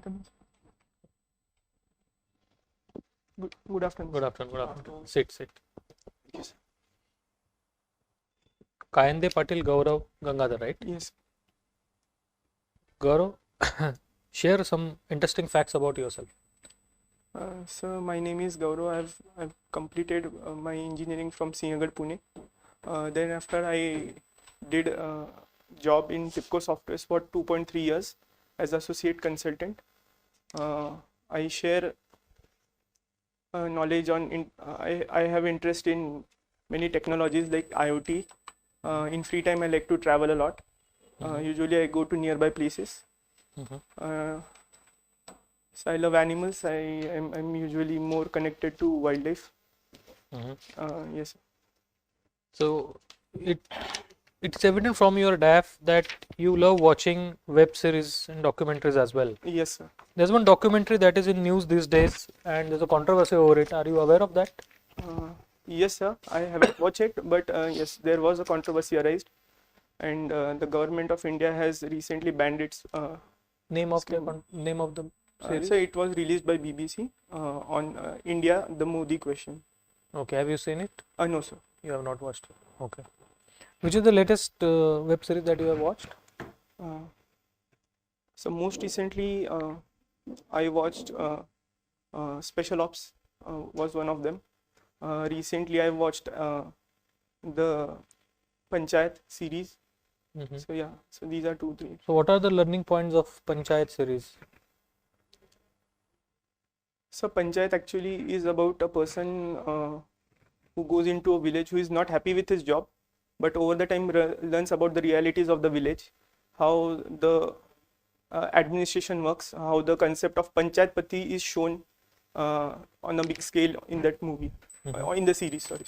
Good afternoon. Good afternoon. Good afternoon. Sit. Yes. Kayandepatil Gaurav, Gangadhar, right? Yes. Gaurav, share some interesting facts about yourself. So my name is Gaurav. I've completed my engineering from Srinagar, Pune. Then after I did a job in TIPCO Softwares for 2.3 years as associate consultant. I share knowledge on. I have interest in many technologies like IoT. In free time, I like to travel a lot. Usually, I go to nearby places. So I love animals. I'm usually more connected to wildlife. Yes. So it's evident from your DAF that you love watching web series and documentaries as well. Yes, sir. There's one documentary that is in news these days, and there's a controversy over it. Are you aware of that? Yes, sir. I haven't watched it, but yes, there was a controversy arised, and the government of India has recently banned its name of the series? So it was released by BBC on India, the Modi question. Okay, have you seen it? No, sir. You have not watched it. Okay. Which is the latest web series that you have watched? So most recently, I watched Special Ops was one of them. Recently, I watched the Panchayat series. So yeah, so these are 2-3. So what are the learning points of Panchayat series? So Panchayat actually is about a person who goes into a village who is not happy with his job, but over the time learns about the realities of the village, how the administration works, how the concept of Panchayatpati is shown on a big scale in that movie, or in the series, sorry.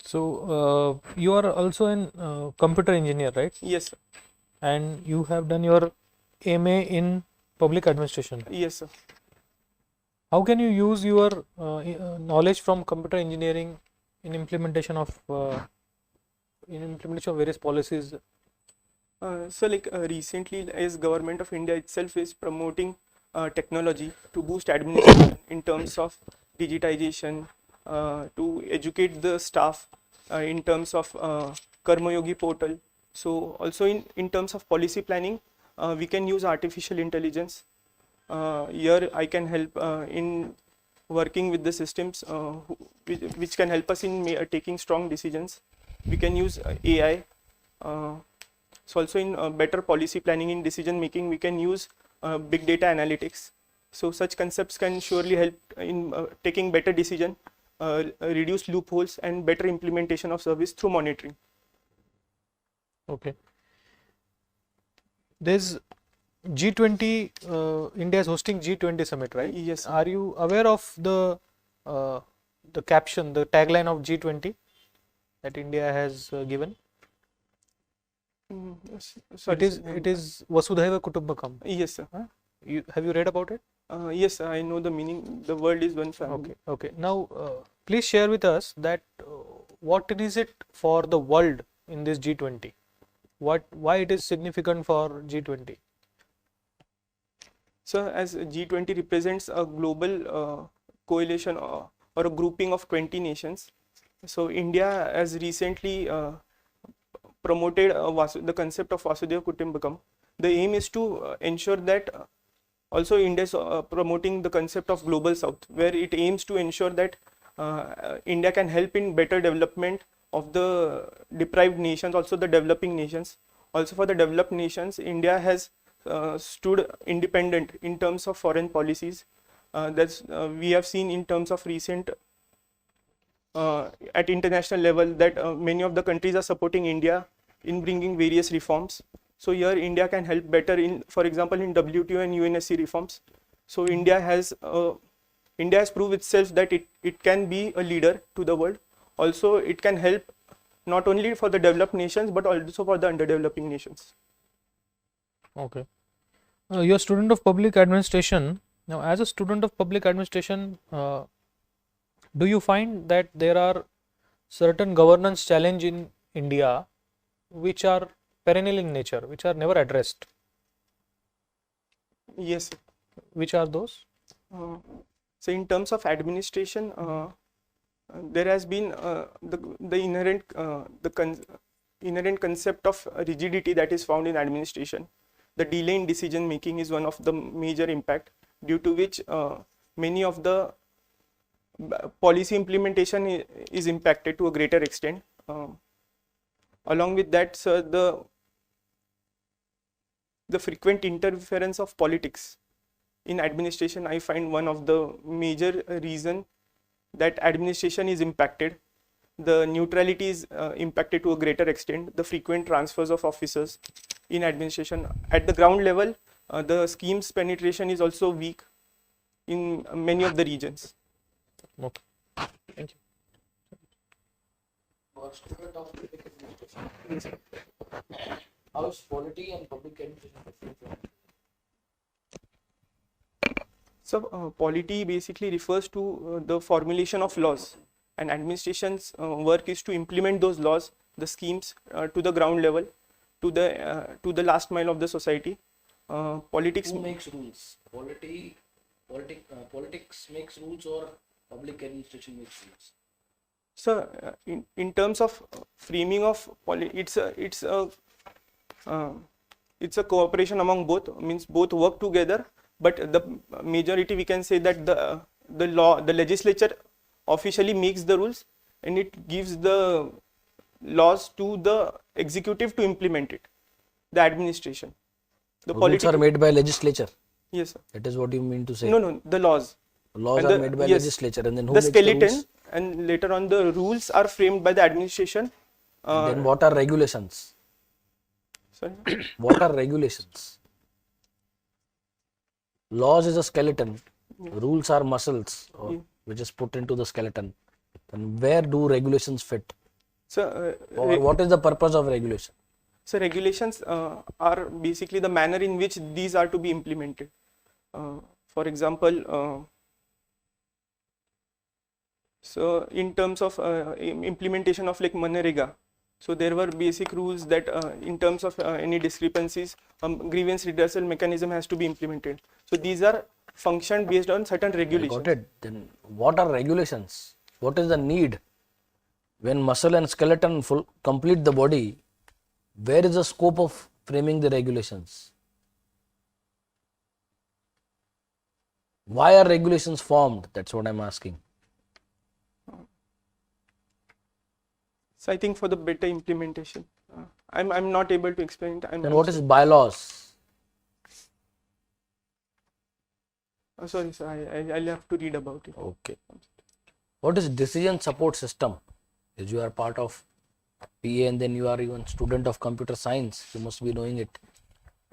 So you are also an computer engineer, right? Yes, sir. And you have done your MA in public administration. Yes, sir. How can you use your knowledge from computer engineering in implementation of various policies? So like recently, as government of India itself is promoting technology to boost administration in terms of digitization, to educate the staff in terms of Karma Yogi portal. So also in terms of policy planning, we can use artificial intelligence. Here I can help in working with the systems which can help us in taking strong decisions. We can use AI. So also in better policy planning in decision making, we can use big data analytics. So such concepts can surely help in taking better decision, reduce loopholes, and better implementation of service through monitoring. Okay. There's G20. India is hosting G20 summit, right? Yes. Are you aware of the caption, the tagline of G20 that India has given? Sorry, it is Vasudhaiva Kutumbakam. Yes, sir. Have you read about it? Yes, I know the meaning. The world is one family. Okay. Now, please share with us that what is it for the world in this G20? Why it is significant for G20? So, as G20 represents a global coalition or a grouping of 20 nations. So, India has recently promoted the concept of Vasudhaiva Kutumbakam. The aim is to ensure that also India is promoting the concept of Global South, where it aims to ensure that India can help in better development of the deprived nations, also the developing nations. Also for the developed nations, India has stood independent in terms of foreign policies. We have seen in terms of recent at international level that many of the countries are supporting India in bringing various reforms. So here India can help better in, for example, in WTO and UNSC reforms. So India has proved itself that it can be a leader to the world. Also, it can help not only for the developed nations but also for the underdeveloping nations. Okay. You're a student of public administration. Now, as a student of public administration, do you find that there are certain governance challenge in India which are perennial in nature, which are never addressed? Yes. Which are those? So in terms of administration, there has been the inherent concept of rigidity that is found in administration. The delay in decision making is one of the major impact, due to which many of the policy implementation is impacted to a greater extent. Along with that, sir, the frequent interference of politics in administration, I find one of the major reason that administration is impacted. The neutrality is impacted to a greater extent. The frequent transfers of officers in administration at the ground level, the schemes penetration is also weak in many of the regions. Okay. Thank you. For student of public administration, how is polity and public administration different from? So, polity basically refers to the formulation of laws, and administration's work is to implement those laws, the schemes, to the ground level, to the last mile of the society. Politics. Who makes rules? Politics makes rules, or public administration makes rules? So, in terms of framing of it's a cooperation among both, means both work together, but the majority, we can say that the legislature officially makes the rules, and it gives the laws to the executive to implement it, the administration. The Rules are made by legislature. Yes, sir. That is what you mean to say. No, the laws. Laws And are made by yes, legislature, and then who the makes skeleton, the rules? and later on the rules are framed by the administration. Then what are regulations? Sorry. What are regulations? Laws is a skeleton. Rules are muscles, which is put into the skeleton. And where do regulations fit? So, Or what is the purpose of regulation? So regulations are basically the manner in which these are to be implemented. For example, so in terms of implementation of like Manrega, so there were basic rules that in terms of any discrepancies, grievance redressal mechanism has to be implemented. So these are functioned based on certain regulations. Got it. Then what are regulations? What is the need? When muscle and skeleton complete the body, where is the scope of framing the regulations? Why are regulations formed? That's what I'm asking. So I think for the better implementation, I'm not able to explain it. Then what is bylaws? Sorry, sir. I'll have to read about it. Okay. What is decision support system? As you are part of PA and then you are even student of computer science, you must be knowing it.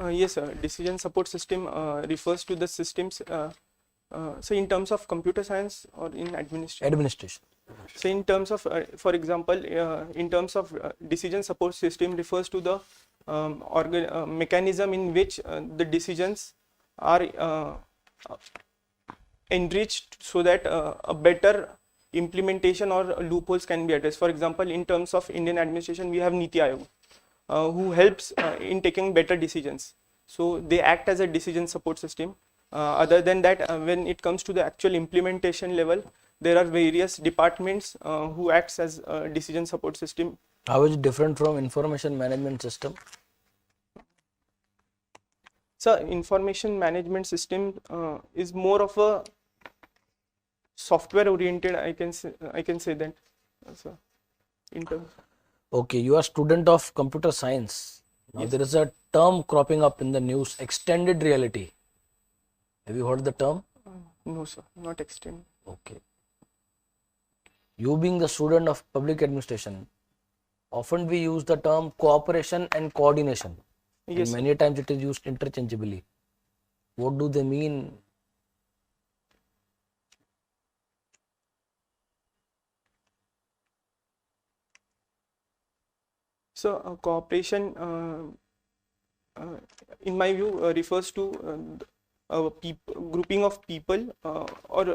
Yes, sir. Decision support system refers to the systems. So in terms of computer science or in administration? Administration. So in terms of, for example, in terms of decision support system refers to the mechanism in which the decisions are enriched so that a better implementation or loopholes can be addressed. For example, in terms of Indian administration, we have Niti Aayog, who helps in taking better decisions. So they act as a decision support system. Other than that, when it comes to the actual implementation level, there are various departments who acts as a decision support system. How is it different from information management system? So information management system is more of a software oriented, I can say that. So in terms. Okay, you are student of computer science. Now Yes. there is a term cropping up in the news, extended reality. Have you heard the term? No, sir, not extend. Okay. You being the student of public administration, often we use the term cooperation and coordination. Yes, And many times it is used interchangeably. What do they mean? so cooperation, in my view, refers to grouping of people or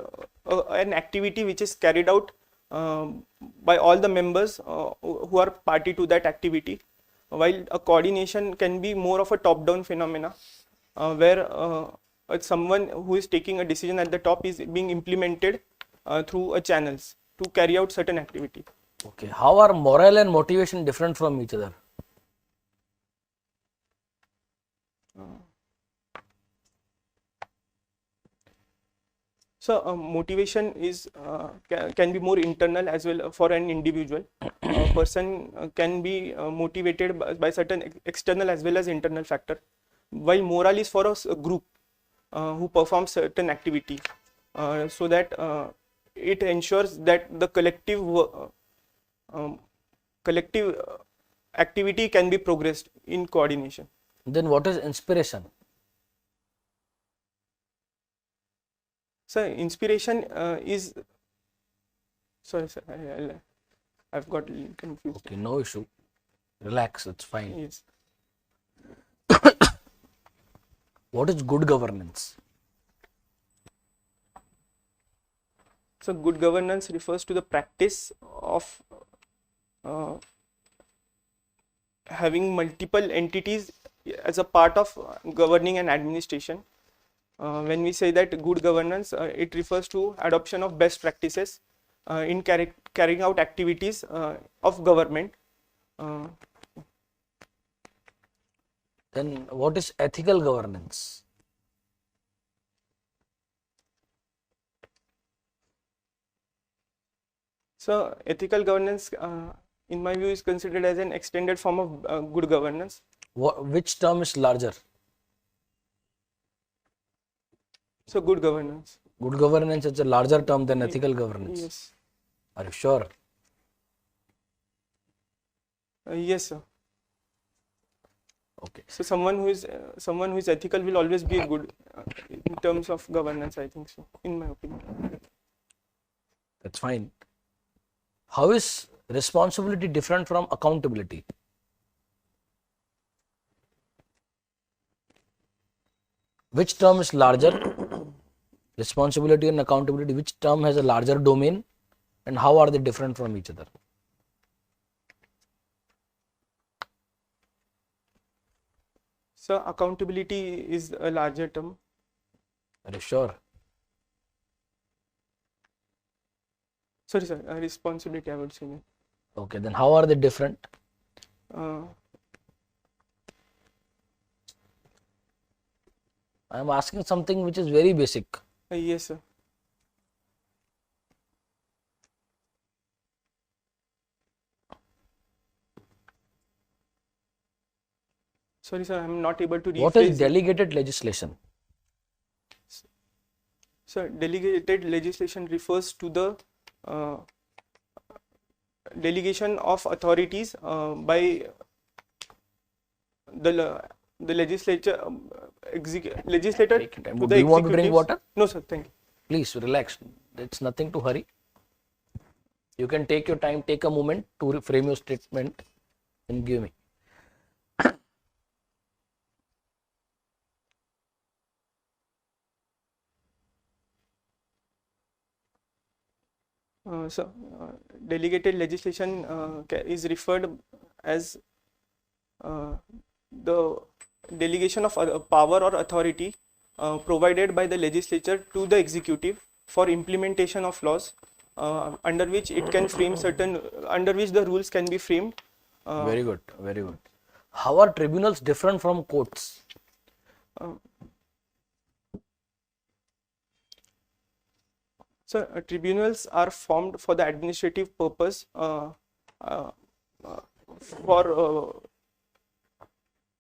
an activity which is carried out by all the members who are party to that activity, while a coordination can be more of a top-down phenomena where someone who is taking a decision at the top is being implemented through a channels to carry out certain activity. Okay. How are morale and motivation different from each other? So motivation is can be more internal as well for an individual. A person can be motivated by certain external as well as internal factor, while morale is for a group who performs certain activity, so that it ensures that the collective activity can be progressed in coordination. Then what is inspiration? So inspiration is, sorry sir, I've got a little confused. Okay, no issue. Relax, it's fine. Yes. What is good governance? So good governance refers to the practice of having multiple entities as a part of governing and administration. When we say that good governance, it refers to adoption of best practices in carrying out activities of government. Then what is ethical governance? So ethical governance, in my view, is considered as an extended form of good governance. Which term is larger? So good governance. Good governance is a larger term than ethical governance. Yes. Are you sure? Yes, sir. Okay. So someone who is ethical will always be a good in terms of governance. I think so, in my opinion. That's fine. How is responsibility different from accountability? Which term is larger? Responsibility and accountability, which term has a larger domain and how are they different from each other? So accountability is a larger term. Are you sure? Sorry, sir. Responsibility, I would say. Okay, then how are they different? I am asking something which is very basic. Yes, sir. Sorry, sir. I am not able to rephrase. What is delegated legislation? So delegated legislation refers to the delegation of authorities by the legislature, legislator Take your time. to Do the you want to drink executives. water? No, sir. Thank you. Please relax. It's nothing to hurry. You can take your time, take a moment to frame your statement and give me. Delegated legislation is referred as the delegation of power or authority provided by the legislature to the executive for implementation of laws, under which it can frame certain, under which the rules can be framed. Very good, very good. How are tribunals different from courts? So tribunals are formed for the administrative purpose, for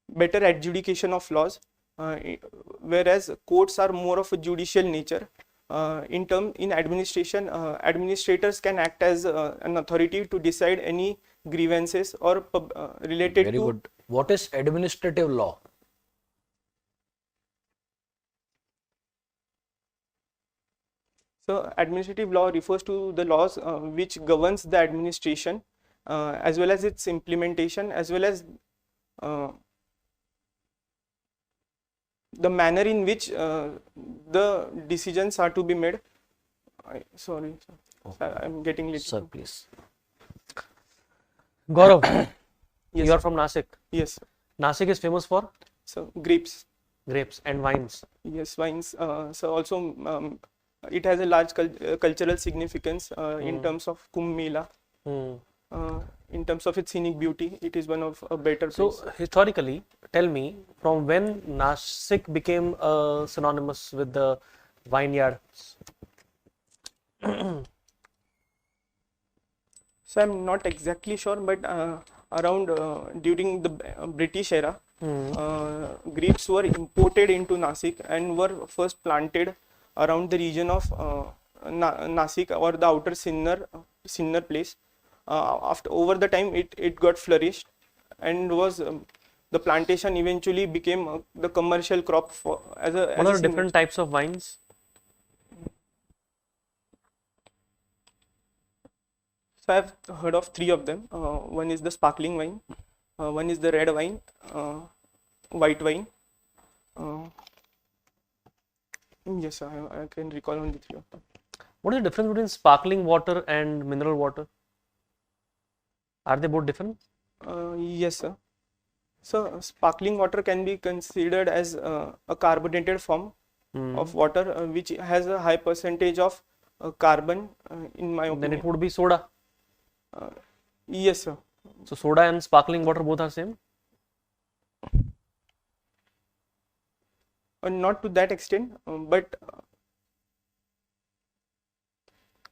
better adjudication of laws, whereas courts are more of a judicial nature. In administration, administrators can act as an authority to decide any grievances or related Very to. good. What is administrative law? So administrative law refers to the laws which governs the administration, as well as its implementation, as well as the manner in which the decisions are to be made. Sorry, sir. I'm getting little. Sir, please. Gaurav, Yes, you are sir. from Nasik. Yes, sir. Nasik is famous for So grapes. grapes and wines. Yes, wines. So also it has a large cultural significance in terms of Kumbh Mela. In terms of its scenic beauty, it is one of a better So place. historically, tell me from when Nashik became synonymous with the vineyards? So I'm not exactly sure, but around during the British era, grapes were imported into Nasik and were first planted around the region of Nasik or the outer Sinnar place. After over the time, it got flourished and was the plantation eventually became the commercial crop for as a. What are the different types of wines? So I've heard of three of them. One is the sparkling wine, one is the red wine, white wine. Yes, I can recall only three of them. What is the difference between sparkling water and mineral water? Are they both different? Yes, sir. So sparkling water can be considered as a carbonated form of water, which has a high percentage of carbon, in my opinion. Then it would be soda. Yes, sir. So soda and sparkling water both are same? Not to that extent, but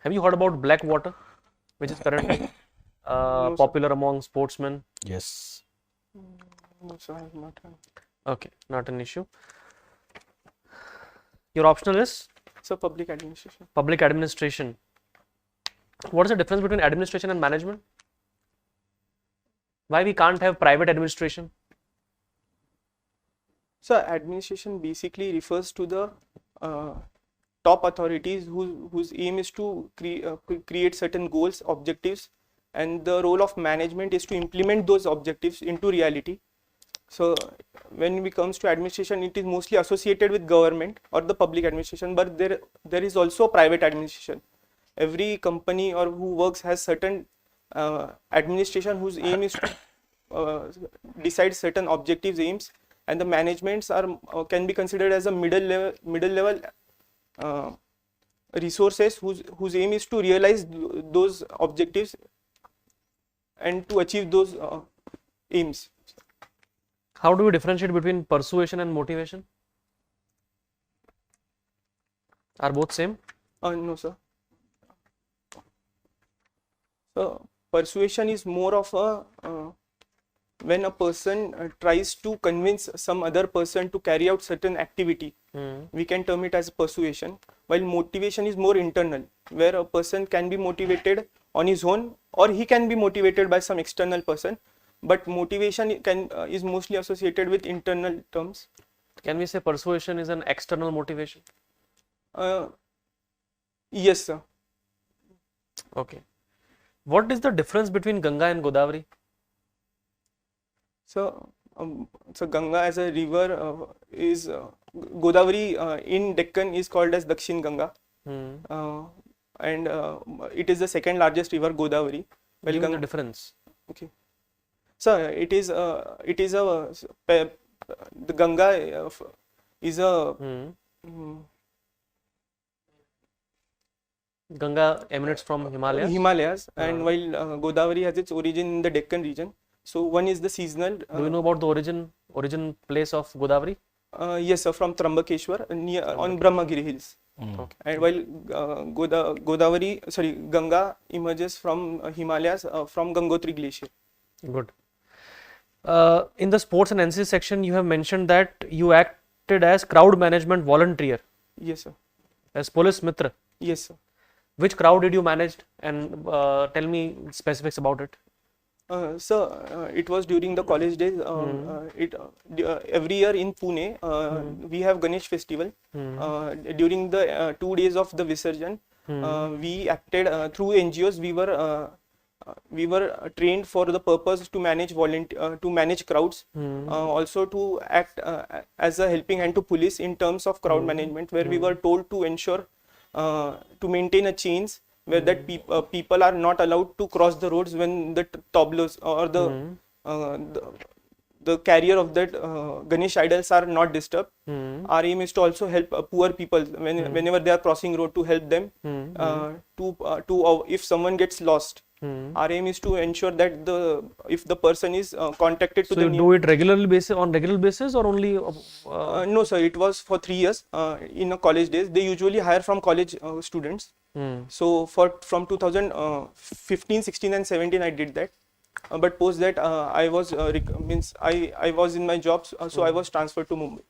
Have you heard about black water, which is currently sir. popular among sportsmen? Yes. no, sir, I have not heard. Okay, not an issue. Your optional is So public administration. public administration. What is the difference between administration and management? Why we can't have private administration? So administration basically refers to the top authorities whose aim is to create certain goals, objectives, and the role of management is to implement those objectives into reality. So when it comes to administration, it is mostly associated with government or the public administration, but there is also private administration. Every company or who works has certain administration whose aim is to decide certain objectives, aims, and the managements are can be considered as a middle level resources whose aim is to realize those objectives and to achieve those aims. How do we differentiate between persuasion and motivation? Are both same? No, sir. So persuasion is more of a when a person tries to convince some other person to carry out certain activity, we can term it as persuasion, while motivation is more internal, where a person can be motivated on his own or he can be motivated by some external person, but motivation is mostly associated with internal terms. Can we say persuasion is an external motivation? Yes, sir. Okay. What is the difference between Ganga and Godavari? So, Ganga as a river is Godavari in Deccan is called as Dakshin Ganga, and it is the second largest river, Godavari. Well, Give me the difference. Okay. So the Ganga is a Ganga emanates from Himalayas. Himalayas, and while Godavari has its origin in the Deccan region. So one is the seasonal. Do you know about the origin place of Godavari? Yes, sir, from Trambakeshwar near on Brahmagiri hills. Okay. And while Ganga emerges from Himalayas from Gangotri glacier. Good. In the sports and NCC section, you have mentioned that you acted as crowd management volunteer, Yes, sir. as police mitra. Yes, sir. Which crowd did you manage, and tell me specifics about it? It was during the college days. Every year in Pune, we have Ganesh festival. During the 2 days of the Visarjan, we acted through NGOs. We were trained for the purpose to manage crowds, also to act as a helping hand to police in terms of crowd management, where we were told to ensure to maintain a chains where that people are not allowed to cross the roads when the tableaus or the the carrier of that Ganesh idols are not disturbed. Our aim is to also help poor people whenever they are crossing road, to help them if someone gets lost. Our aim is to ensure that if the person is contacted to So the you do it on regular basis or only? no sir, it was for 3 years in a college days. They usually hire from college students. So from 2015, 16 and 17 I did that. But post that I was I was in my job, so I was transferred to Mumbai.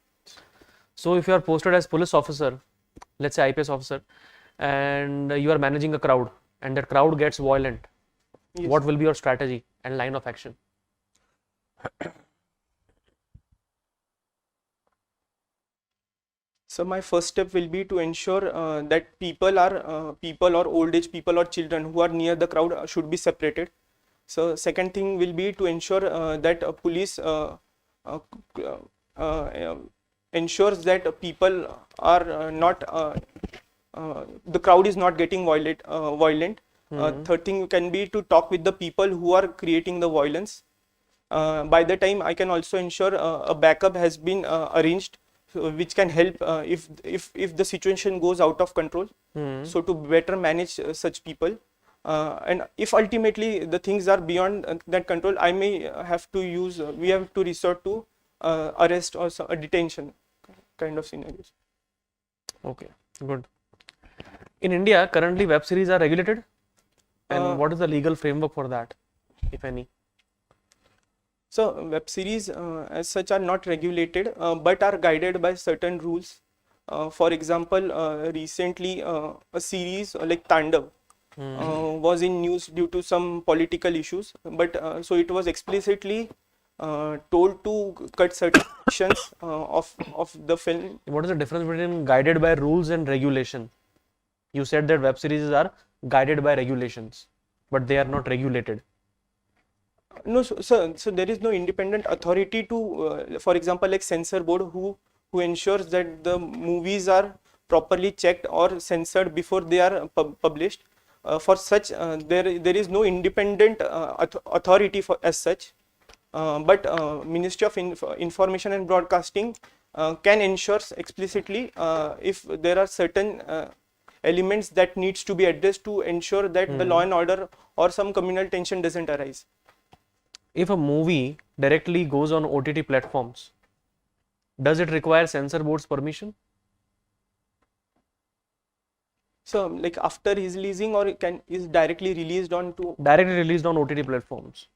So if you are posted as police officer, let's say IPS officer, and you are managing a crowd, and that crowd gets violent, Yes. what will be your strategy and line of action? So my first step will be to ensure that people or old age people or children who are near the crowd should be separated. So second thing will be to ensure that police ensures that people are not the crowd is not getting violent. Third thing can be to talk with the people who are creating the violence. By the time I can also ensure a backup has been arranged, which can help if the situation goes out of control. So to better manage such people. And if ultimately the things are beyond that control, I may have to use, we have to resort to arrest or a detention kind of scenarios. Okay, good. In India, currently web series are regulated, and what is the legal framework for that, if any? So web series as such are not regulated, but are guided by certain rules. For example, recently a series like Tandav was in news due to some political issues, but so it was explicitly told to cut certain sections of the film. What is the difference between guided by rules and regulation? You said that web series are guided by regulations, but they are not regulated. No, so there is no independent authority to, for example, like censor board who ensures that the movies are properly checked or censored before they are published. For such, there is no independent authority for as such. But Ministry of Information and Broadcasting can ensure explicitly if there are certain elements that needs to be addressed to ensure that the law and order or some communal tension doesn't arise. If a movie directly goes on OTT platforms, does it require censor board's permission? So like after his releasing, or is directly released on to Directly released on OTT platforms.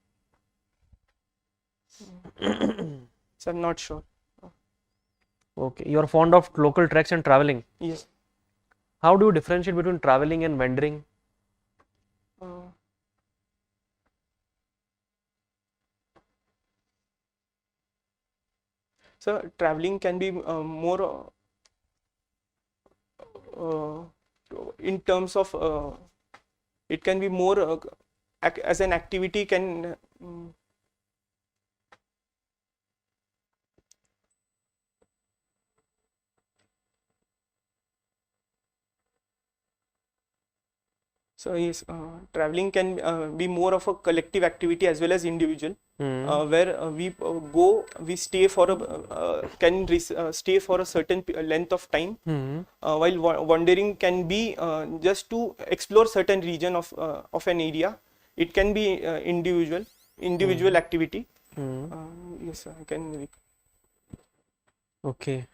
So I'm not sure. Okay, you are fond of local treks and traveling. Yes. How do you differentiate between traveling and vendoring? So traveling can be more in terms of it can be more as an activity can so yes, traveling can be more of a collective activity as well as individual, where we stay for stay for a certain length of time, while wandering can be just to explore certain region of an area. It can be individual activity. Yes, I can. Okay.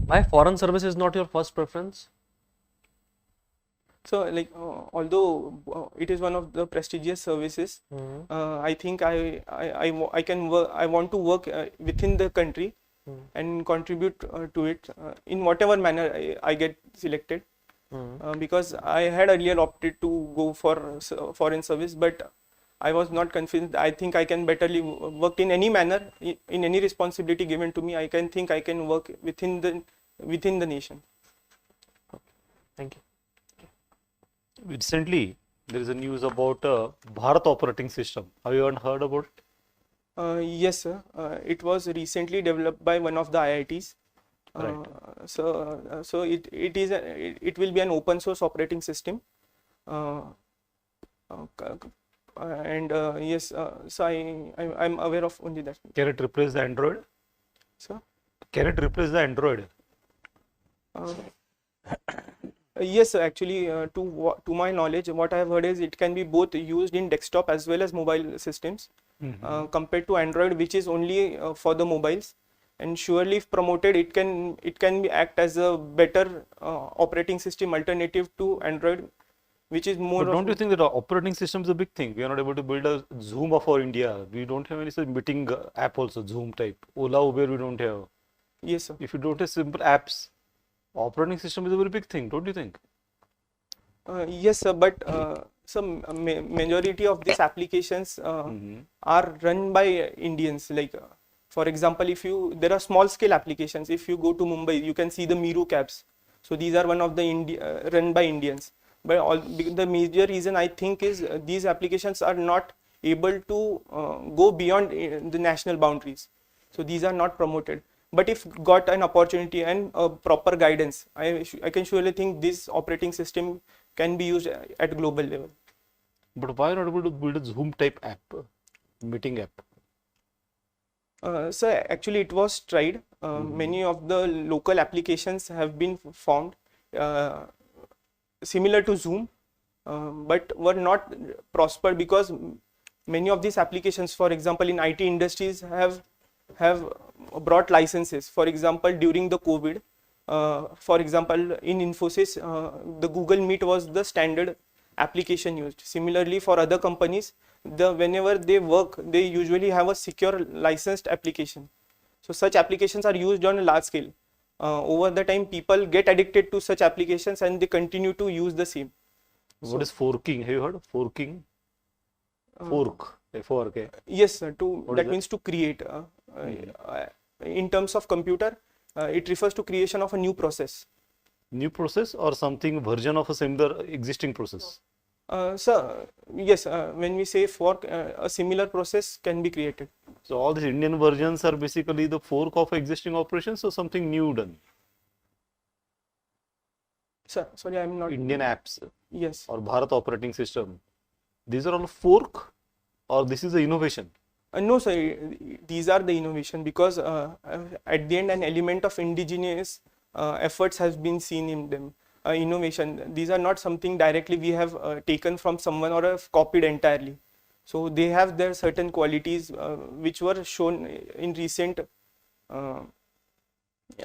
Why foreign service is not your first preference? So like although it is one of the prestigious services, I think I can work. I want to work within the country and contribute to it in whatever manner I get selected. Because I had earlier opted to go for foreign service, but I was not convinced. I think I can betterly work in any manner, in any responsibility given to me. I can work within the nation. Thank you. Recently, there is a news about Bharat operating system. Have you ever heard about it? Yes, sir. It was recently developed by one of the IITs. Right. So it will be an open source operating system. Yes, so I'm aware of only that. Can it replace the Android? So Can it replace the Android? uh, yes, actually, to my knowledge, what I have heard is it can be both used in desktop as well as mobile systems, compared to Android, which is only for the mobiles. And surely, if promoted, it can be act as a better operating system alternative to Android, which is more But of don't you think that our operating system is a big thing? We are not able to build a Zoom for India. We don't have any such meeting app also, Zoom type. Ola, Uber, we don't have. yes, sir. If you don't have simple apps, operating system is a very big thing, don't you think? Yes, sir, but some majority of these applications are run by Indians. Like, for example, there are small scale applications. If you go to Mumbai, you can see the Meru cabs. So these are one of the run by Indians. But the major reason I think is these applications are not able to go beyond the national boundaries. So these are not promoted. But if got an opportunity and proper guidance, I can surely think this operating system can be used at global level. But why not able to build a Zoom type app, meeting app? So actually it was tried. Many of the local applications have been formed similar to Zoom, but were not prospered because many of these applications, for example, in IT industries have brought licenses. For example, during the COVID, for example, in Infosys, the Google Meet was the standard application used. Similarly, for other companies, whenever they work, they usually have a secure licensed application. So such applications are used on a large scale. Over the time, people get addicted to such applications and they continue to use the same. What is forking? Have you heard of forking? Fork. F-O-R-K. Yes, sir. What That is means to create. In terms of computer, it refers to creation of a new process. New process or something version of a similar existing process? So yes, when we say fork, a similar process can be created. So all these Indian versions are basically the fork of existing operations or something new done? Sir, sorry, I'm not. Indian apps Yes. or Bharat operating system. These are all fork or this is the innovation? No, sir. These are the innovation because at the end, an element of indigenous efforts has been seen in them. Innovation. These are not something directly we have taken from someone or have copied entirely. So they have their certain qualities which were shown in recent recent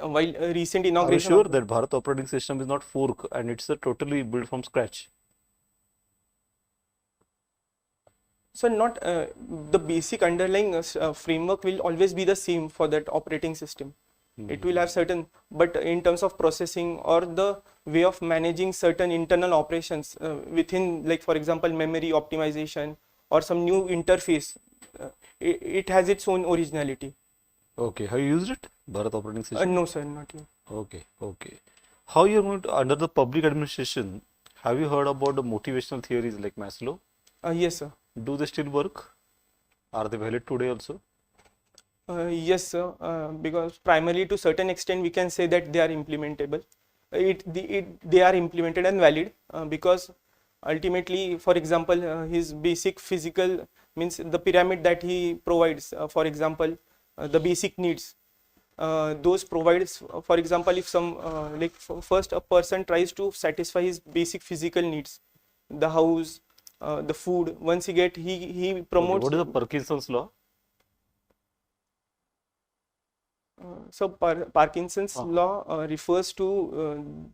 Are you inauguration. sure that Bharat operating system is not fork and it's a totally built from scratch? So not the basic underlying framework will always be the same for that operating system. It will have certain, but in terms of processing or the way of managing certain internal operations within, like for example, memory optimization or some new interface, it has its own originality. Okay, have you used it? Bharat operating system? No, sir, not yet. Okay, okay. How you are going to, under the public administration, have you heard about the motivational theories like Maslow? Yes, sir. Do they still work? Are they valid today also? Yes, sir. Because primarily to certain extent we can say that they are implementable. They are implemented and valid because ultimately, for example, his basic physical means the pyramid that he provides. For example, the basic needs. Those provides. For example, if some first a person tries to satisfy his basic physical needs, the house, the food. Once he promotes. What is the Parkinson's law? So Parkinson's law refers to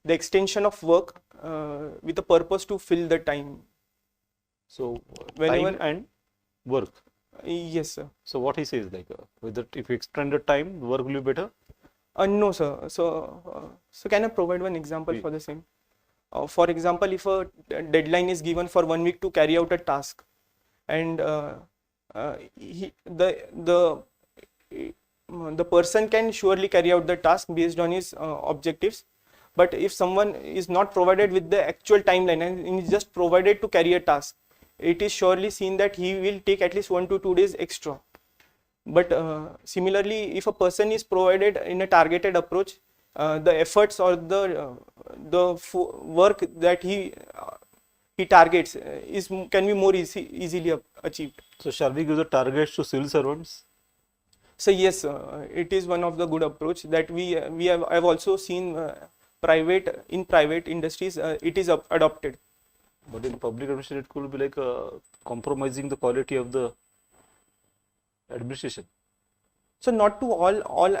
the extension of work with a purpose to fill the time. So Whenever- time and work. Yes, sir. So what he says like whether if you extend the time, work will be better. No, sir. So can I provide one example for the same? For example, if a deadline is given for 1 week to carry out a task, and the person can surely carry out the task based on his objectives, but if someone is not provided with the actual timeline and is just provided to carry a task, it is surely seen that he will take at least 1 to 2 days extra. But similarly, if a person is provided in a targeted approach, the efforts or the work that he he targets can be more easily achieved. So shall we give the targets to civil servants? So yes, it is one of the good approach that I've also seen private industries it is adopted. But in public administration, it could be like compromising the quality of the administration. So not to all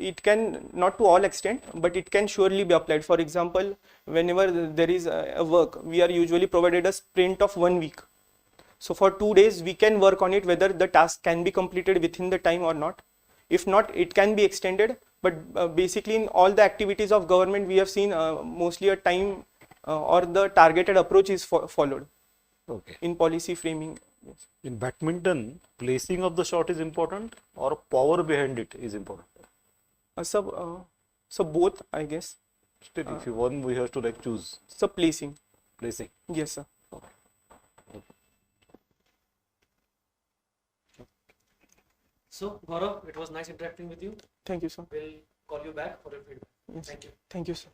it can not to all extent, but it can surely be applied. For example, whenever there is a work, we are usually provided a sprint of 1 week. So for 2 days, we can work on it whether the task can be completed within the time or not. If not, it can be extended. But basically, in all the activities of government, we have seen mostly a time or the targeted approach is followed Okay. in policy framing. Yes. In badminton, placing of the shot is important or power behind it is important. So both, I guess. Still, if you want, we have to like choose So placing. placing. Yes, sir. So, Gaurav, it was nice interacting with you. Thank you, sir. We'll call you back for your feedback. Yes. Thank you. Thank you, sir.